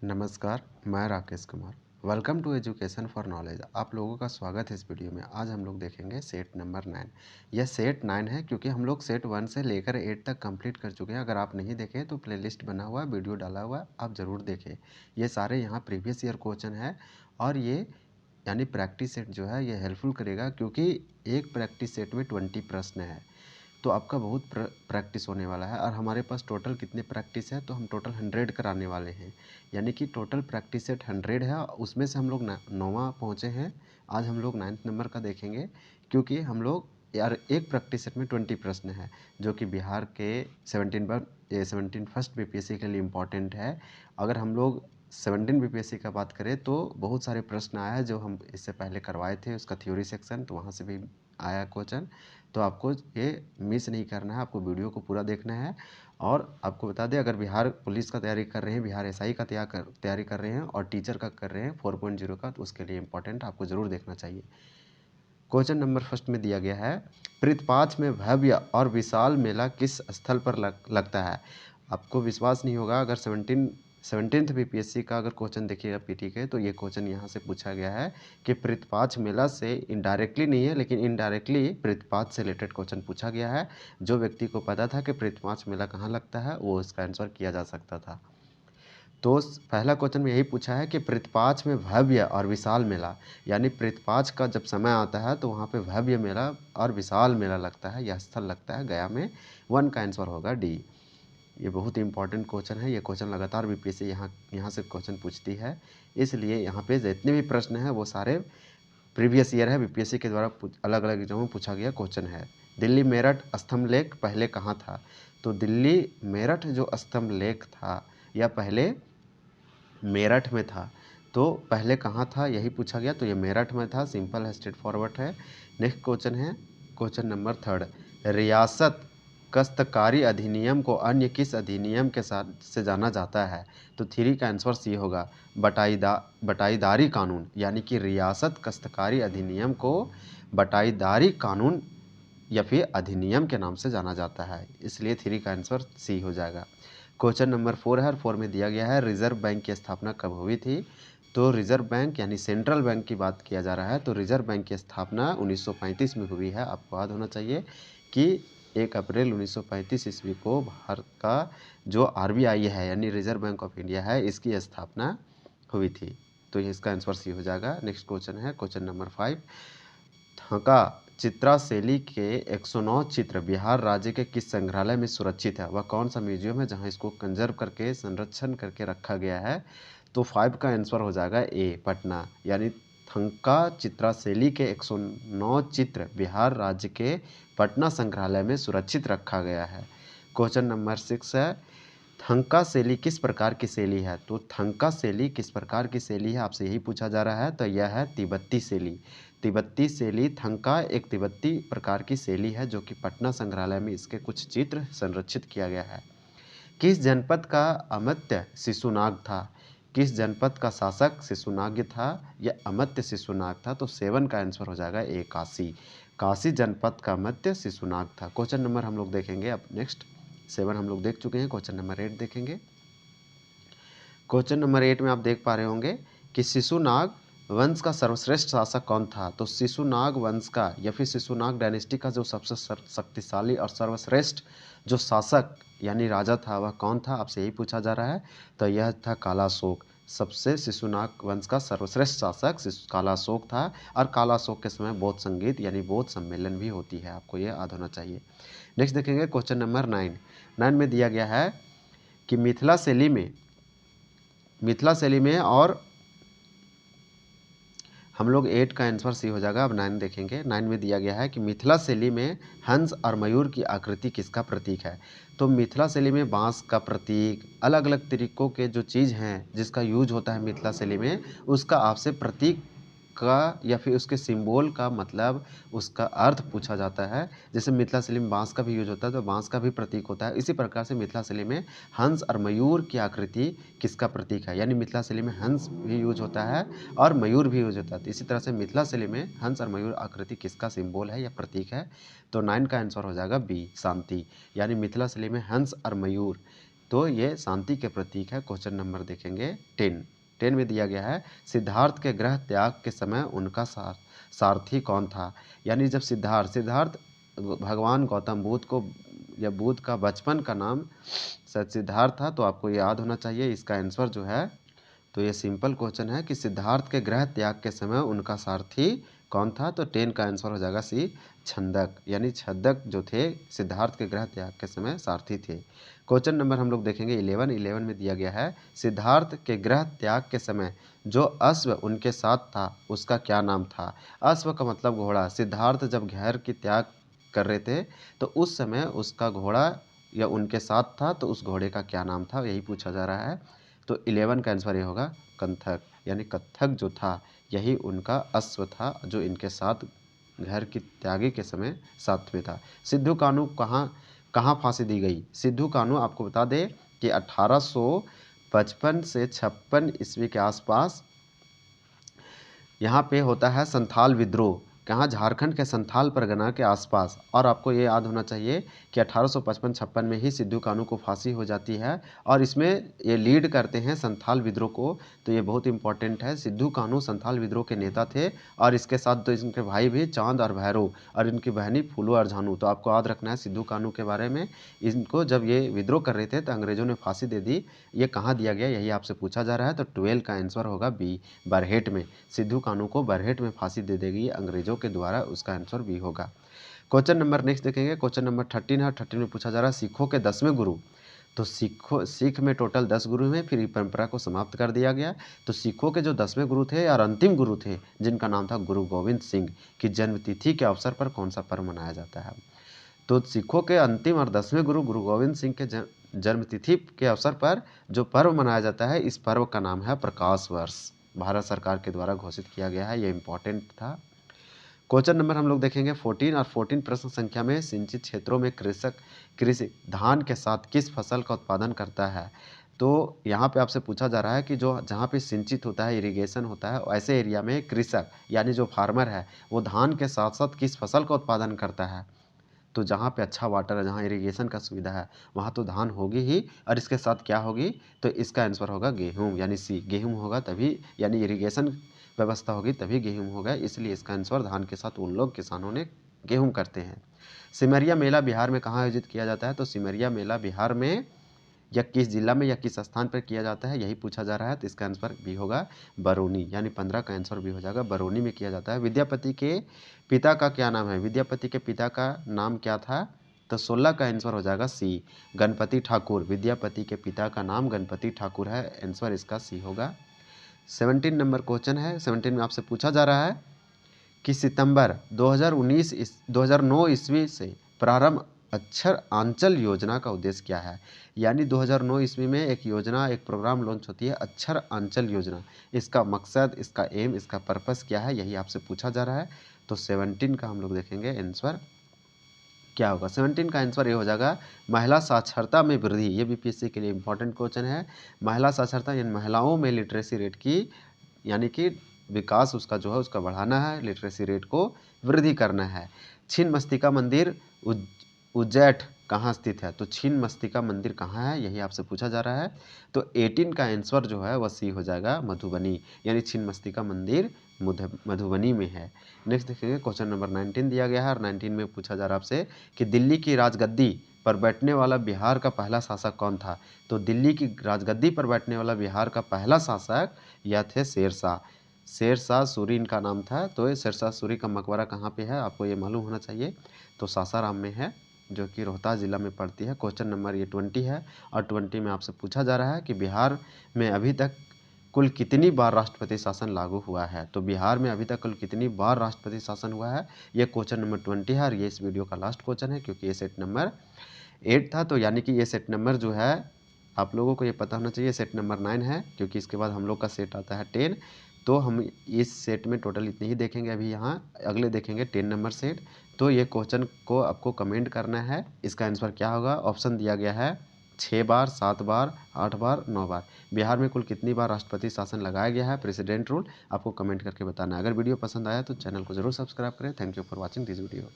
नमस्कार, मैं Rakesh Kumar. Welcome to education for knowledge. आप लोगों का स्वागत है इस वीडियो में। आज हम लोग देखेंगे सेट नंबर 9। यह सेट 9 है क्योंकि हम लोग सेट 1 से लेकर 8 तक कंप्लीट कर चुके हैं। अगर आप नहीं देखें तो प्लेलिस्ट बना हुआ है, वीडियो डाला हुआ है, आप ज़रूर देखें। ये सारे यहाँ प्रीवियस ईयर क्वेश्चन है और ये यानी प्रैक्टिस सेट जो है ये हेल्पफुल करेगा क्योंकि एक प्रैक्टिस सेट में 20 प्रश्न है। तो आपका बहुत प्रैक्टिस होने वाला है और हमारे पास टोटल कितने प्रैक्टिस है तो हम टोटल 100 कराने वाले हैं। यानी कि टोटल प्रैक्टिस सेट 100 है, उसमें से हम लोग 9वां पहुँचे हैं। आज हम लोग 9th नंबर का देखेंगे क्योंकि हम लोग यार एक प्रैक्टिस सेट में 20 प्रश्न है जो कि बिहार के 17 फर्स्ट बीपीएससी के लिए इम्पॉर्टेंट है। अगर हम लोग 17 बीपीएससी का बात करें तो बहुत सारे प्रश्न आया है जो हम इससे पहले करवाए थे, उसका थ्योरी सेक्शन, तो वहाँ से भी आया क्वेश्चन। तो आपको ये मिस नहीं करना है, आपको वीडियो को पूरा देखना है। और आपको बता दें, अगर बिहार पुलिस का तैयारी कर रहे हैं, बिहार एसआई का तैयारी कर रहे हैं और टीचर का कर रहे हैं 4.0 का, तो उसके लिए इम्पोर्टेंट आपको ज़रूर देखना चाहिए। क्वेश्चन नंबर फर्स्ट में दिया गया है, पृथ्वी में भव्य और विशाल मेला किस स्थल पर लगता है। आपको विश्वास नहीं होगा, अगर 17th बीपीएससी का अगर क्वेश्चन देखिएगा पीटी के, तो ये क्वेश्चन यहाँ से पूछा गया है कि पृथ्वी मेला से इनडायरेक्टली नहीं है लेकिन इनडायरेक्टली पृथ्वी से रिलेटेड क्वेश्चन पूछा गया है। जो व्यक्ति को पता था कि पृथ्वी मेला कहाँ लगता है वो इसका आंसर किया जा सकता था। तो पहला क्वेश्चन में यही पूछा है कि पृथ्वी में भव्य और विशाल मेला, यानी पृथ्वी का जब समय आता है तो वहाँ पे भव्य मेला और विशाल मेला लगता है, यह स्थल लगता है गया में। 1 का आंसर होगा डी। ये बहुत इंपॉर्टेंट क्वेश्चन है। ये क्वेश्चन लगातार बीपीएससी यहाँ से क्वेश्चन पूछती है, इसलिए यहाँ पे जितने भी प्रश्न हैं वो सारे प्रीवियस ईयर है, बीपीएससी के द्वारा अलग अलग एग्जाम में पूछा गया क्वेश्चन है। दिल्ली मेरठ स्तंभ लेख पहले कहाँ था। तो दिल्ली मेरठ जो स्तंभ लेख था यह पहले मेरठ में था। तो पहले कहाँ था यही पूछा गया, तो ये मेरठ में था। सिंपल है, स्ट्रेट फॉरवर्ड है। नेक्स्ट क्वेश्चन है क्वेश्चन नंबर 3, रियासत काश्तकारी अधिनियम को अन्य किस अधिनियम के साथ से जाना जाता है। तो 3 का आंसर सी होगा, बटाईदारी कानून, यानी कि रियासत काश्तकारी अधिनियम को बटाईदारी कानून या फिर अधिनियम के नाम से जाना जाता है, इसलिए 3 का आंसर सी हो जाएगा। क्वेश्चन नंबर 4 है और 4 में दिया गया है, रिजर्व बैंक की स्थापना कब हुई थी। तो रिजर्व बैंक यानी सेंट्रल बैंक की बात किया जा रहा है, तो रिजर्व बैंक की स्थापना 1935 में हुई है। आपको याद होना चाहिए कि 1 अप्रैल 1935 ईस्वी को भारत का जो आरबीआई है यानी रिजर्व बैंक ऑफ इंडिया है, इसकी स्थापना हुई थी। तो इसका आंसर सी हो जाएगा। नेक्स्ट क्वेश्चन है क्वेश्चन नंबर 5, थाका चित्रा शैली के 109 चित्र बिहार राज्य के किस संग्रहालय में सुरक्षित है। वह कौन सा म्यूजियम है जहां इसको कंजर्व करके संरक्षण करके रखा गया है। तो 5 का आंसर हो जाएगा ए, पटना। यानी थंका चित्रा शैली के 109 चित्र बिहार राज्य के पटना संग्रहालय में सुरक्षित रखा गया है। क्वेश्चन नंबर 6 है, थंका शैली किस प्रकार की शैली है। तो थंका शैली किस प्रकार की शैली है, आपसे यही पूछा जा रहा है। तो यह है तिब्बती शैली। तिब्बती शैली थंका एक तिब्बती प्रकार की शैली है जो कि पटना संग्रहालय में इसके कुछ चित्र संरक्षित किया गया है। किस जनपद का अमात्य शिशुनाग था। किस जनपद का शासक शिशुनाग था या अमात्य शिशुनाग था। तो 7 का आंसर हो जाएगा ए, काशी। काशी जनपद का अमात्य शिशुनाग था। क्वेश्चन नंबर हम लोग देखेंगे अब। नेक्स्ट 7 हम लोग देख चुके हैं, क्वेश्चन नंबर 8 देखेंगे। क्वेश्चन नंबर 8 में आप देख पा रहे होंगे कि शिशुनाग वंश का सर्वश्रेष्ठ शासक कौन था। तो शिशुनाग वंश का या फिर शिशुनाग डायनेस्टी का जो सबसे शक्तिशाली और सर्वश्रेष्ठ जो शासक यानी राजा था वह कौन था, आपसे यही पूछा जा रहा है। तो यह था कालाशोक। सबसे शिशुनाग वंश का सर्वश्रेष्ठ शासक कालाशोक था और कालाशोक के समय बौद्ध संगीत यानी बौद्ध सम्मेलन भी होती है, आपको यह याद होना चाहिए। नेक्स्ट देखेंगे क्वेश्चन नंबर 9 में दिया गया है कि मिथिला शैली में और हम लोग 8 का आंसर सी हो जाएगा। अब 9 देखेंगे। 9 में दिया गया है कि मिथिला शैली में हंस और मयूर की आकृति किसका प्रतीक है। तो मिथिला शैली में बांस का प्रतीक, अलग अलग तरीकों के जो चीज़ हैं जिसका यूज होता है मिथिला शैली में, उसका आपसे प्रतीक का या फिर उसके सिंबल का मतलब उसका अर्थ पूछा जाता है। जैसे मिथिला शैली में बांस का भी यूज होता है तो बांस का भी प्रतीक होता है। इसी प्रकार से मिथिला शैली में हंस और मयूर की आकृति किसका प्रतीक है, यानी मिथिला शैली में हंस भी यूज होता है और मयूर भी यूज होता है। तो इसी तरह से मिथिला शैली में हंस और मयूर आकृति किसका सिंबल है या प्रतीक है। तो 9 का आंसर हो जाएगा बी, शांति। यानी मिथिला शैली में हंस और मयूर तो ये शांति के प्रतीक है। क्वेश्चन नंबर देखेंगे 10 में दिया गया है, सिद्धार्थ के ग्रह त्याग के समय उनका सारथी कौन था। यानी जब सिद्धार्थ भगवान गौतम बुद्ध को या बुद्ध का बचपन का नाम सिद्धार्थ था, तो आपको याद होना चाहिए। इसका आंसर जो है, तो ये सिंपल क्वेश्चन है कि सिद्धार्थ के ग्रह त्याग के समय उनका सारथी कौन था। तो 10 का आंसर हो जाएगा सी, छंदक। यानी छंदक जो थे सिद्धार्थ के ग्रह त्याग के समय सारथी थे। क्वेश्चन नंबर हम लोग देखेंगे 11 में दिया गया है, सिद्धार्थ के ग्रह त्याग के समय जो अश्व उनके साथ था उसका क्या नाम था। अश्व का मतलब घोड़ा। सिद्धार्थ जब घर की त्याग कर रहे थे तो उस समय उसका घोड़ा या उनके साथ था, तो उस घोड़े का क्या नाम था, यही पूछा जा रहा है। तो 11 का आंसर ये होगा कंथक। यानी कत्थक जो था यही उनका अश्व था जो इनके साथ घर की त्यागी के समय साथ में था। सिद्धू कान्हू कहाँ फांसी दी गई। सिद्धू कान्हू आपको बता दें कि 1855 से 56 ईस्वी के आसपास यहाँ पे होता है संथाल विद्रोह। कहाँ, झारखंड के संथाल परगना के आसपास। और आपको ये याद होना चाहिए कि 1855-56 में ही सिद्धू कान्हू को फांसी हो जाती है और इसमें ये लीड करते हैं संथाल विद्रोह को। तो ये बहुत इंपॉर्टेंट है। सिद्धू कान्हू संथाल विद्रोह के नेता थे और इसके साथ तो इनके भाई भी चांद और भैरव और इनकी बहनी फूलो और झानू। तो आपको याद रखना है सिद्धू कान्हू के बारे में। इनको जब ये विद्रोह कर रहे थे तो अंग्रेजों ने फांसी दे दी। ये कहाँ दिया गया, यही आपसे पूछा जा रहा है। तो 12 का आंसर होगा बी, बरहेट में। सिद्धू कान्हू को बरहेट में फांसी दे देगी अंग्रेजों के द्वारा, उसका आंसर बी होगा। क्वेश्चन नंबर नेक्स्ट देखेंगे। क्वेश्चन नंबर 13 है। 13 में पूछा जा रहा है सिखों के 10वें गुरु। तो सिख में टोटल 10 गुरु हैं, फिर परंपरा को समाप्त कर दिया गया। तो सिखों के जो 10वें गुरु थे और अंतिम गुरु थे जिनका नाम था गुरु गोविंद सिंह की जन्मतिथि के अवसर पर कौन सा पर्व मनाया जाता है। तो सिखों के अंतिम और 10वें गुरु गुरु गोविंद सिंह के जन्मतिथि के अवसर पर जो पर्व मनाया जाता है, इस पर्व का नाम है प्रकाश वर्ष। भारत सरकार के द्वारा घोषित किया गया है, ये इंपॉर्टेंट था। क्वेश्चन नंबर हम लोग देखेंगे 14 और 14 प्रश्न संख्या में सिंचित क्षेत्रों में कृषि धान के साथ किस फसल का उत्पादन करता है। तो यहाँ पे आपसे पूछा जा रहा है कि जो जहाँ पे सिंचित होता है, इरिगेशन होता है, ऐसे एरिया में कृषक यानी जो फार्मर है वो धान के साथ साथ किस फसल का उत्पादन करता है। तो जहाँ पे अच्छा वाटर है, जहाँ इरिगेशन का सुविधा है, वहाँ तो धान होगी ही और इसके साथ क्या होगी, तो इसका आंसर होगा गेहूँ। यानी सी, गेहूँ होगा तभी, यानी इरिगेशन व्यवस्था होगी तभी गेहूँ होगा। इसलिए इसका आंसर धान के साथ उन लोग किसानों ने गेहूँ करते हैं। सिमरिया मेला बिहार में कहाँ आयोजित किया जाता है। तो सिमरिया मेला बिहार में या किस जिला में या किस स्थान पर किया जाता है, यही पूछा जा रहा है। तो इसका आंसर भी होगा बरौनी। यानी 15 का आंसर भी हो जाएगा, बरौनी में किया जाता है। विद्यापति के पिता का क्या नाम है। विद्यापति के पिता का नाम क्या था। तो 16 का आंसर हो जाएगा सी, गणपति ठाकुर। विद्यापति के पिता का नाम गणपति ठाकुर है, आंसर इसका सी होगा। 17 नंबर क्वेश्चन है। 17 में आपसे पूछा जा रहा है कि सितंबर 2009 ईस्वी से प्रारंभ अक्षर आंचल योजना का उद्देश्य क्या है। यानी 2009 ईस्वी में एक योजना, एक प्रोग्राम लॉन्च होती है, अक्षर आंचल योजना। इसका मकसद, इसका एम, इसका पर्पस क्या है, यही आपसे पूछा जा रहा है। तो 17 का हम लोग देखेंगे आंसर क्या होगा। 17 का आंसर ये हो जाएगा महिला साक्षरता में वृद्धि। ये बीपीएससी के लिए इंपॉर्टेंट क्वेश्चन है। महिला साक्षरता यानी महिलाओं में लिटरेसी रेट की, यानी कि विकास उसका जो है उसका बढ़ाना है, लिटरेसी रेट को वृद्धि करना है। छिन्नमस्तिका मंदिर उज्जैठ कहाँ स्थित है। तो छिन्नमस्तिका मंदिर कहाँ है, यही आपसे पूछा जा रहा है। तो 18 का आंसर जो है वह सी हो जाएगा, मधुबनी। यानी छिन्नमस्तिका मंदिर मधुबनी में है। नेक्स्ट देखेंगे। क्वेश्चन नंबर 19 दिया गया है और 19 में पूछा जा रहा है आपसे कि दिल्ली की राजगद्दी पर बैठने वाला बिहार का पहला शासक कौन था। तो दिल्ली की राजगद्दी पर बैठने वाला बिहार का पहला शासक यह थे शेरशाह। शेरशाह सूरी इनका नाम था। तो ये शेरशाह सूरी का मकबरा कहाँ पे है, आपको ये मालूम होना चाहिए। तो सासाराम में है, जो कि रोहतास जिला में पड़ती है। क्वेश्चन नंबर ये 20 है और 20 में आपसे पूछा जा रहा है कि बिहार में अभी तक कुल कितनी बार राष्ट्रपति शासन लागू हुआ है। तो बिहार में अभी तक कुल कितनी बार राष्ट्रपति शासन हुआ है, ये क्वेश्चन नंबर 20 है और ये इस वीडियो का लास्ट क्वेश्चन है, क्योंकि ये सेट नंबर 8 था। तो यानी कि ये सेट नंबर जो है आप लोगों को ये पता होना चाहिए, सेट नंबर 9 है, क्योंकि इसके बाद हम लोग का सेट आता है 10। तो हम इस सेट में टोटल इतने ही देखेंगे अभी, यहाँ अगले देखेंगे 10 नंबर सेट। तो ये क्वेश्चन को आपको कमेंट करना है, इसका आंसर क्या होगा। ऑप्शन दिया गया है 6 बार, 7 बार, 8 बार, 9 बार। बिहार में कुल कितनी बार राष्ट्रपति शासन लगाया गया है, प्रेसिडेंट रूल, आपको कमेंट करके बताना है। अगर वीडियो पसंद आया तो चैनल को जरूर सब्सक्राइब करें। Thank you for watching this video.